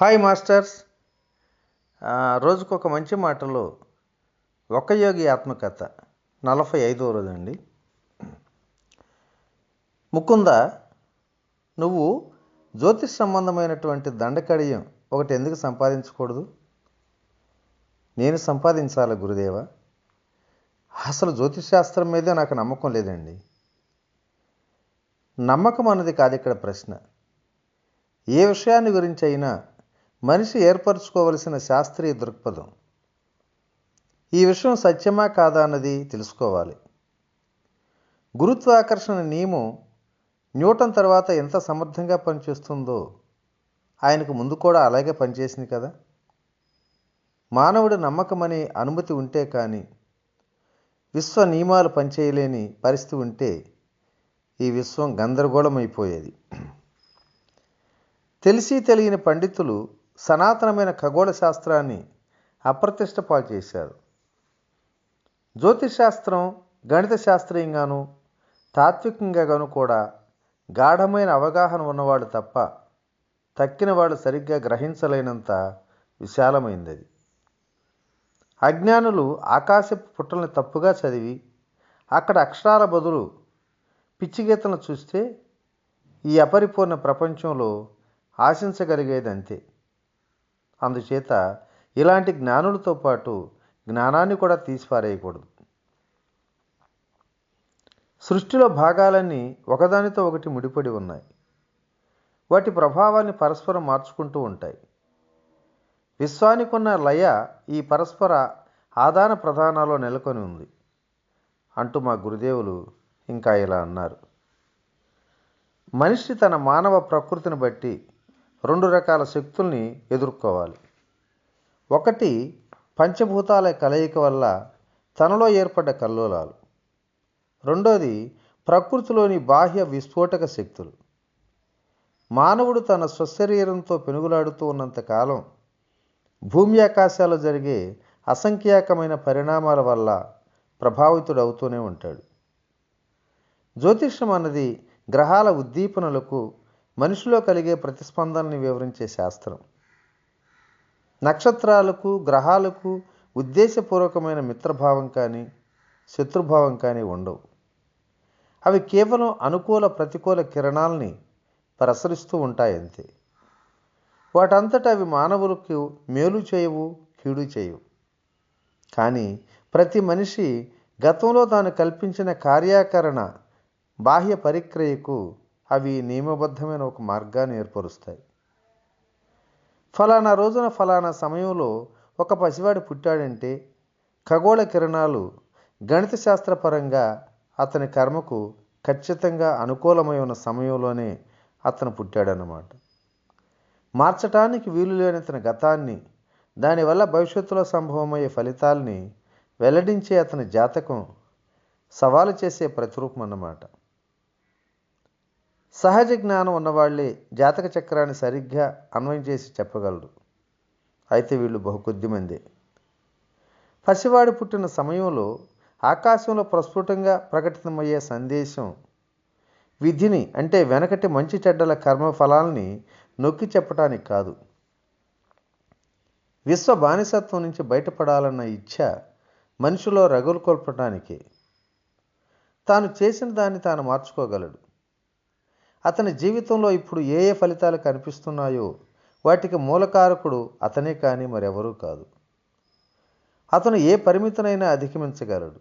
Hi masters. రోజుకొక మంచి మాటలో ఒక యోగి ఆత్మకథ 45వ రోజు అండి. ముకుంద, నువ్వు జ్యోతిష్ సంబంధమైనటువంటి దండకడియం ఒకటి ఎందుకు సంపాదించకూడదు? నేను సంపాదించాలి గురుదేవ. అసలు జ్యోతిష్ శాస్త్రం మీదే నాకు నమ్మకం లేదండి. నమ్మకం అన్నది కాదు ఇక్కడ ప్రశ్న. ఏ విషయాన్ని గురించి అయినా మనిషి ఏర్పరచుకోవలసిన శాస్త్రీయ దృక్పథం. ఈ విషయం సత్యమా కాదా అన్నది తెలుసుకోవాలి. గురుత్వాకర్షణ నియమం న్యూటన్ తర్వాత ఎంత సమర్థంగా పనిచేస్తుందో ఆయనకు ముందు కూడా అలాగే పనిచేసింది కదా. మానవుడి నమ్మకమనే అనుమతి ఉంటే కానీ విశ్వ నియమాలు పనిచేయలేని పరిస్థితి ఉంటే ఈ విశ్వం గందరగోళమైపోయేది. తెలిసి తెలియని పండితులు సనాతనమైన ఖగోళ శాస్త్రాన్ని అప్రతిష్ట పాలు చేశారు. జ్యోతిష్ శాస్త్రం గణిత శాస్త్రీయంగాను తాత్వికంగాను కూడా గాఢమైన అవగాహన ఉన్నవాడు తప్ప తక్కిన వాడు సరిగ్గా గ్రహించలేనంత విశాలమైంది అది. అజ్ఞానులు ఆకాశపు పుట్టల్ని తప్పుగా చదివి అక్కడ అక్షరాల బదులు పిచ్చిగీతలను చూస్తే ఈ అపరిపూర్ణ ప్రపంచంలో ఆశించగలిగేది అంతే. అందుచేత ఇలాంటి జ్ఞానులతో పాటు జ్ఞానాన్ని కూడా తీసిపారేయకూడదు. సృష్టిలో భాగాలన్నీ ఒకదానితో ఒకటి ముడిపడి ఉన్నాయి. వాటి ప్రభావాన్ని పరస్పరం మార్చుకుంటూ ఉంటాయి. విశ్వానికున్న లయ ఈ పరస్పర ఆదాన ప్రదానాల్లో నెలకొని ఉంది అంటూ మా గురుదేవులు ఇంకా ఇలా అన్నారు. మనిషి తన మానవ ప్రకృతిని బట్టి 2 రకాల శక్తుల్ని ఎదుర్కోవాలి. ఒకటి పంచభూతాల కలయిక వల్ల తనలో ఏర్పడ్డ కల్లోలాలు. రెండోది ప్రకృతిలోని బాహ్య విస్ఫోటక శక్తులు. మానవుడు తన స్వశరీరంతో పెనుగులాడుతూ ఉన్నంతకాలం భూమి ఆకాశాల్లో జరిగే అసంఖ్యాకమైన పరిణామాల వల్ల ప్రభావితుడవుతూనే ఉంటాడు. జ్యోతిష్యం అన్నది గ్రహాల ఉద్దీపనలకు మనిషిలో కలిగే ప్రతిస్పందనని వివరించే శాస్త్రం. నక్షత్రాలకు గ్రహాలకు ఉద్దేశపూర్వకమైన మిత్రభావం కానీ శత్రుభావం కానీ ఉండవు. అవి కేవలం అనుకూల ప్రతికూల కిరణాలని ప్రసరిస్తూ ఉంటాయంతే. వాటంతటా అవి మానవులకు మేలు చేయవు, కీడు చేయవు. కానీ ప్రతి మనిషి గతంలో తాను కల్పించిన కార్యాకరణ బాహ్య పరిక్రియకు అవి నియమబద్ధమైన ఒక మార్గాన్ని ఏర్పరుస్తాయి. ఫలానా రోజున ఫలానా సమయంలో ఒక పసివాడు పుట్టాడంటే ఖగోళ కిరణాలు గణిత శాస్త్రపరంగా అతని కర్మకు ఖచ్చితంగా అనుకూలమై ఉన్న సమయంలోనే అతను పుట్టాడన్నమాట. మార్చటానికి వీలు లేనంతన గతాన్ని, దానివల్ల భవిష్యత్తులో సంభవమయ్యే ఫలితాల్ని వెల్లడించే అతని జాతకం సవాలు చేసే ప్రతిరూపం అన్నమాట. సహజ జ్ఞానం ఉన్నవాళ్లే జాతక చక్రాన్ని సరిగ్గా అన్వయం చేసి చెప్పగలరు. అయితే వీళ్ళు బహుకొద్దిమందే. పసివాడు పుట్టిన సమయంలో ఆకాశంలో ప్రస్ఫుటంగా ప్రకటితమయ్యే సందేశం విధిని, అంటే వెనకటి మంచి చెడ్డల కర్మఫలాల్ని నొక్కి చెప్పటానికి కాదు. విశ్వ బానిసత్వం నుంచి బయటపడాలన్న ఇచ్ఛ మనిషిలో రగులు కొల్పటానికే. తాను చేసిన దాన్ని తాను మార్చుకోగలడు. అతని జీవితంలో ఇప్పుడు ఏ ఏ ఫలితాలు కనిపిస్తున్నాయో వాటికి మూలకారకుడు అతనే కానీ మరెవరూ కాదు. అతను ఏ పరిమితినైనా అధిగమించగలడు.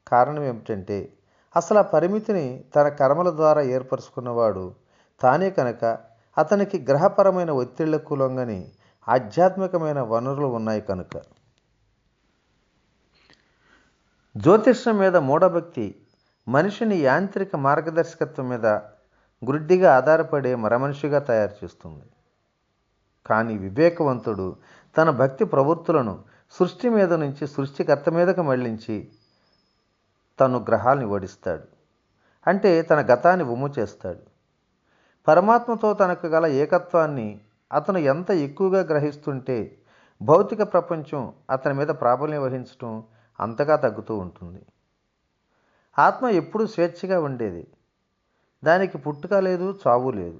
కారణం ఏమిటంటే అసలు ఆ పరిమితిని తన కర్మల ద్వారా ఏర్పరచుకున్నవాడు తానే కనుక అతనికి గ్రహపరమైన ఒత్తిళ్లకు లొంగని ఆధ్యాత్మికమైన వనరులు ఉన్నాయి కనుక. జ్యోతిష్యం మీద మూఢభక్తి మనిషిని యాంత్రిక మార్గదర్శకత్వం మీద గుడ్డిగా ఆధారపడే మరమనిషిగా తయారు చేస్తుంది. కానీ వివేకవంతుడు తన భక్తి ప్రవృత్తులను సృష్టి మీద నుంచి సృష్టికర్త మీదకు మళ్లించి తను గ్రహాల్ని ఓడిస్తాడు. అంటే తన గతాన్ని ఉమ్ము చేస్తాడు. పరమాత్మతో తనకు గల ఏకత్వాన్ని అతను ఎంత ఎక్కువగా గ్రహిస్తుంటే భౌతిక ప్రపంచం అతని మీద ప్రాబల్యం వహించడం అంతగా తగ్గుతూ ఉంటుంది. ఆత్మ ఎప్పుడూ స్వేచ్ఛగా ఉండేది. దానికి పుట్టుక లేదు, చావు లేదు.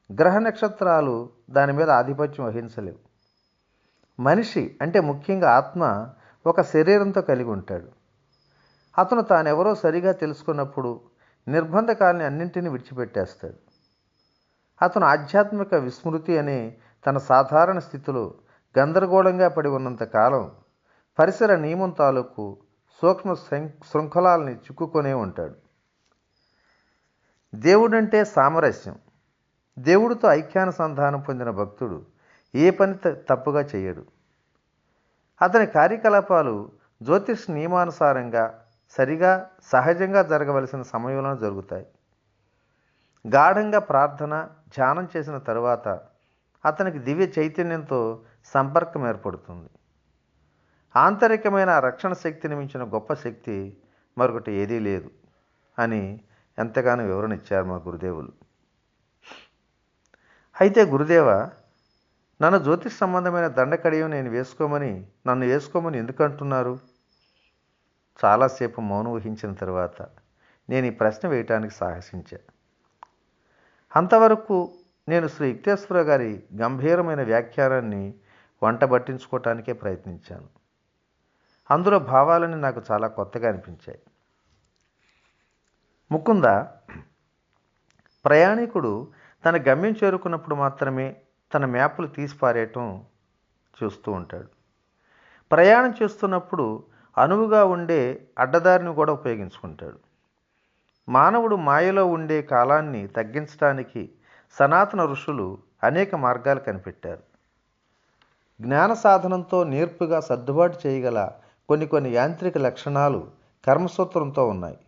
గ్రహ నక్షత్రాలు దాని మీద ఆధిపత్యం వహించలేవు. మనిషి అంటే ముఖ్యంగా ఆత్మ ఒక శరీరంతో కలిగి ఉంటాడు. అతను తానెవరో సరిగా తెలుసుకున్నప్పుడు నిర్బంధకాలని అన్నింటినీ విడిచిపెట్టేస్తాడు. అతను ఆధ్యాత్మిక విస్మృతి అనే తన సాధారణ స్థితిలో గందరగోళంగా పడి ఉన్నంతకాలం పరిసర నియమం తాలూకు సూక్ష్మ శృంఖలాల్ని చిక్కుకొనే ఉంటాడు. దేవుడంటే సామరస్యం. దేవుడితో ఐక్యానుసంధానం పొందిన భక్తుడు ఏ పని తప్పుగా చేయడు. అతని కార్యకలాపాలు జ్యోతిష్ నియమానుసారంగా సరిగా సహజంగా జరగవలసిన సమయంలో జరుగుతాయి. గాఢంగా ప్రార్థన ధ్యానం చేసిన తరువాత అతనికి దివ్య చైతన్యంతో సంపర్కం ఏర్పడుతుంది. ఆంతరికమైన రక్షణ శక్తిని మించిన గొప్ప శక్తి మరొకటి ఏదీ లేదు అని ఎంతగానో వివరణ ఇచ్చారు మా గురుదేవులు. అయితే గురుదేవ, నన్ను జ్యోతిష్ సంబంధమైన దండకడియం నన్ను వేసుకోమని ఎందుకు అంటున్నారు? చాలాసేపు మౌనం వహించిన తర్వాత నేను ఈ ప్రశ్న వేయటానికి సాహసించా. అంతవరకు నేను శ్రీ యుక్తేశ్వర గారి గంభీరమైన వ్యాఖ్యానాన్ని వంటబట్టించుకోవటానికే ప్రయత్నించాను. అందులో భావాలని నాకు చాలా కొత్తగా అనిపించాయి. ముకుంద, ప్రయాణికుడు తన గమ్యం చేరుకున్నప్పుడు మాత్రమే తన మ్యాప్లు తీసి పారేయటం చూస్తూ ఉంటాడు. ప్రయాణం చేస్తున్నప్పుడు అనువుగా ఉండే అడ్డదారిని కూడా ఉపయోగించుకుంటాడు. మానవుడు మాయలో ఉండే కాలాన్ని తగ్గించడానికి సనాతన ఋషులు అనేక మార్గాలు కనిపెట్టారు. జ్ఞాన సాధనంతో నేర్పుగా సర్దుబాటు చేయగల కొన్ని యాంత్రిక లక్షణాలు కర్మసూత్రంతో ఉన్నాయి.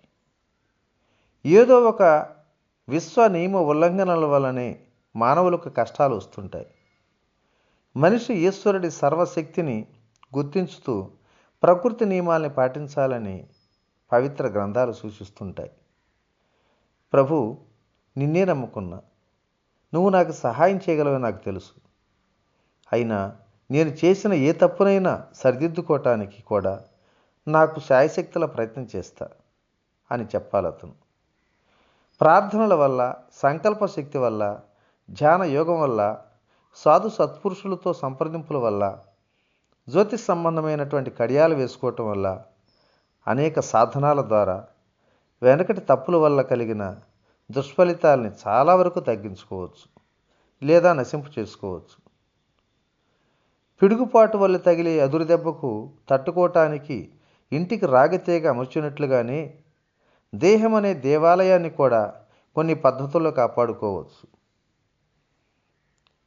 ఏదో ఒక విశ్వ నియమ ఉల్లంఘనల వల్లనే మానవులకు కష్టాలు వస్తుంటాయి. మనిషి ఈశ్వరుడి సర్వశక్తిని గుర్తించుతూ ప్రకృతి నియమాల్ని పాటించాలని పవిత్ర గ్రంథాలు సూచిస్తుంటాయి. ప్రభు, నిన్నే నమ్ముకున్నా. నువ్వు నాకు సహాయం చేయగలవని నాకు తెలుసు. అయినా నేను చేసిన ఏ తప్పునైనా సరిదిద్దుకోవటానికి కూడా నాకు శాయశక్తుల ప్రయత్నం చేస్తా అని చెప్పాలతను. ప్రార్థనల వల్ల, సంకల్ప శక్తి వల్ల, ధ్యాన యోగం వల్ల, సాధు సత్పురుషులతో సంప్రదింపుల వల్ల, జ్యోతిష్ సంబంధమైనటువంటి కడియాలు వేసుకోవటం వల్ల, అనేక సాధనాల ద్వారా వెనకటి తప్పుల వల్ల కలిగిన దుష్ఫలితాలని చాలా వరకు తగ్గించుకోవచ్చు లేదా నశింపు చేసుకోవచ్చు. పిడుగుపాటు వల్ల తగిలే ఎదురుదెబ్బకు తట్టుకోవటానికి ఇంటికి రాగితీగ అమర్చినట్లుగానే దేహం అనే దేవాలయాన్ని కూడా కొన్ని పద్ధతుల్లో కాపాడుకోవచ్చు.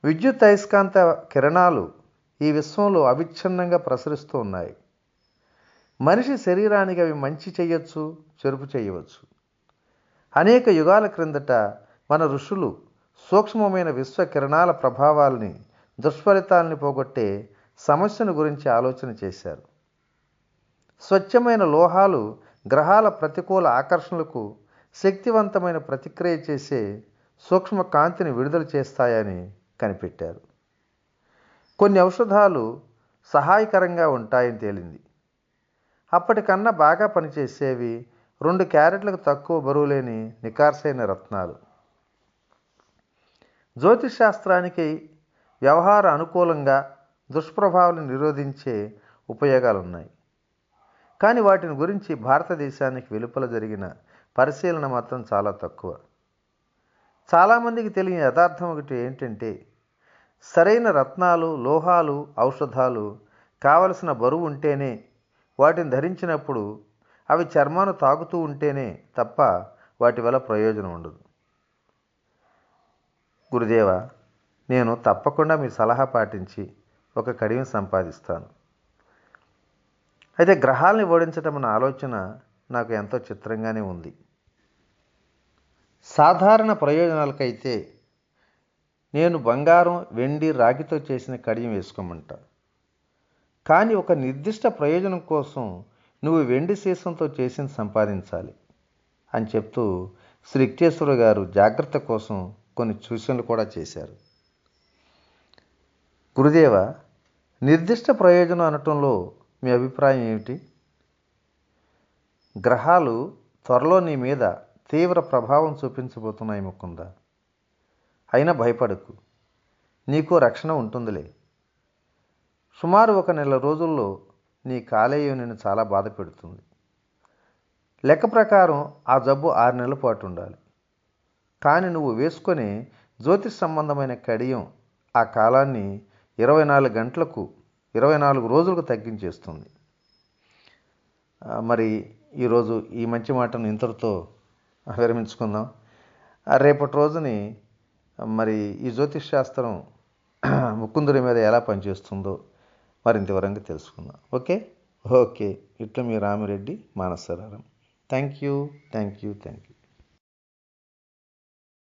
విద్యుత్ అయస్కాంత కిరణాలు ఈ విశ్వంలో అవిచ్ఛిన్నంగా ప్రసరిస్తూ ఉన్నాయి. మనిషి శరీరానికి అవి మంచి చేయొచ్చు, చెరుపు చేయవచ్చు. అనేక యుగాల క్రిందట మన ఋషులు సూక్ష్మమైన విశ్వ కిరణాల ప్రభావాల్ని, దుష్ఫలితాలని పోగొట్టే సమస్యను గురించి ఆలోచన చేశారు. స్వచ్ఛమైన లోహాలు గ్రహాల ప్రతికూల ఆకర్షణలకు శక్తివంతమైన ప్రతిక్రియ చేసే సూక్ష్మ కాంతిని విడుదల చేస్తాయని కనిపెట్టారు. కొన్ని ఔషధాలు సహాయకరంగా ఉంటాయని తేలింది. అప్పటికన్నా బాగా పనిచేసేవి 2 క్యారెట్లకు తక్కువ బరువు లేని నికార్సైన రత్నాలు. జ్యోతిష్ శాస్త్రానికి వ్యవహార అనుకూలంగా దుష్ప్రభావాలను నిరోధించే ఉపయోగాలున్నాయి. కానీ వాటిని గురించి భారతదేశానికి వెలుపల జరిగిన పరిశీలన మాత్రం చాలా తక్కువ. చాలామందికి తెలియని యథార్థం ఒకటి ఏంటంటే, సరైన రత్నాలు, లోహాలు, ఔషధాలు కావలసిన బరువు ఉంటేనే, వాటిని ధరించినప్పుడు అవి చర్మాన్ని తాకుతూ ఉంటేనే తప్ప వాటి వల్ల ప్రయోజనం ఉండదు. గురుదేవ, నేను తప్పకుండా మీ సలహా పాటించి ఒక కడియం సంపాదిస్తాను. అయితే గ్రహాలని ఓడించటం అన్న ఆలోచన నాకు ఎంతో చిత్రంగానే ఉంది. సాధారణ ప్రయోజనాలకైతే నేను బంగారం, వెండి, రాగితో చేసిన కడియం వేసుకోమంటా. కానీ ఒక నిర్దిష్ట ప్రయోజనం కోసం నువ్వు వెండి సీసంతో చేసింది సంపాదించాలి అని చెప్తూ శ్రీ యుక్తేశ్వర గారు జాగ్రత్త కోసం కొన్ని సూచనలు కూడా చేశారు. గురుదేవ, నిర్దిష్ట ప్రయోజనం అనటంలో మీ అభిప్రాయం ఏమిటి? గ్రహాలు త్వరలో నీ మీద తీవ్ర ప్రభావం చూపించబోతున్నాయి ముకుంద. అయినా భయపడకు, నీకో రక్షణ ఉంటుందిలే. సుమారు 1 నెల రోజుల్లో నీ కాలేయం నిన్ను చాలా బాధ పెడుతుంది. లెక్క ప్రకారం ఆ జబ్బు 6 నెలల పాటు ఉండాలి. కానీ నువ్వు వేసుకునే జ్యోతిష్ సంబంధమైన కడియం ఆ కాలాన్ని 24 గంటలకు 24 రోజులకు తగ్గించేస్తుంది. మరి ఈరోజు ఈ మంచి మాటను ఇంతటితో విరమించుకుందాం. రేపటి రోజుని మరి ఈ జ్యోతిష్ శాస్త్రం ముకుందుడి మీద ఎలా పనిచేస్తుందో మరింత వివరంగా తెలుసుకుందాం. ఓకే. ఇట్లు మీ రామిరెడ్డి, మానసరారం. Thank you.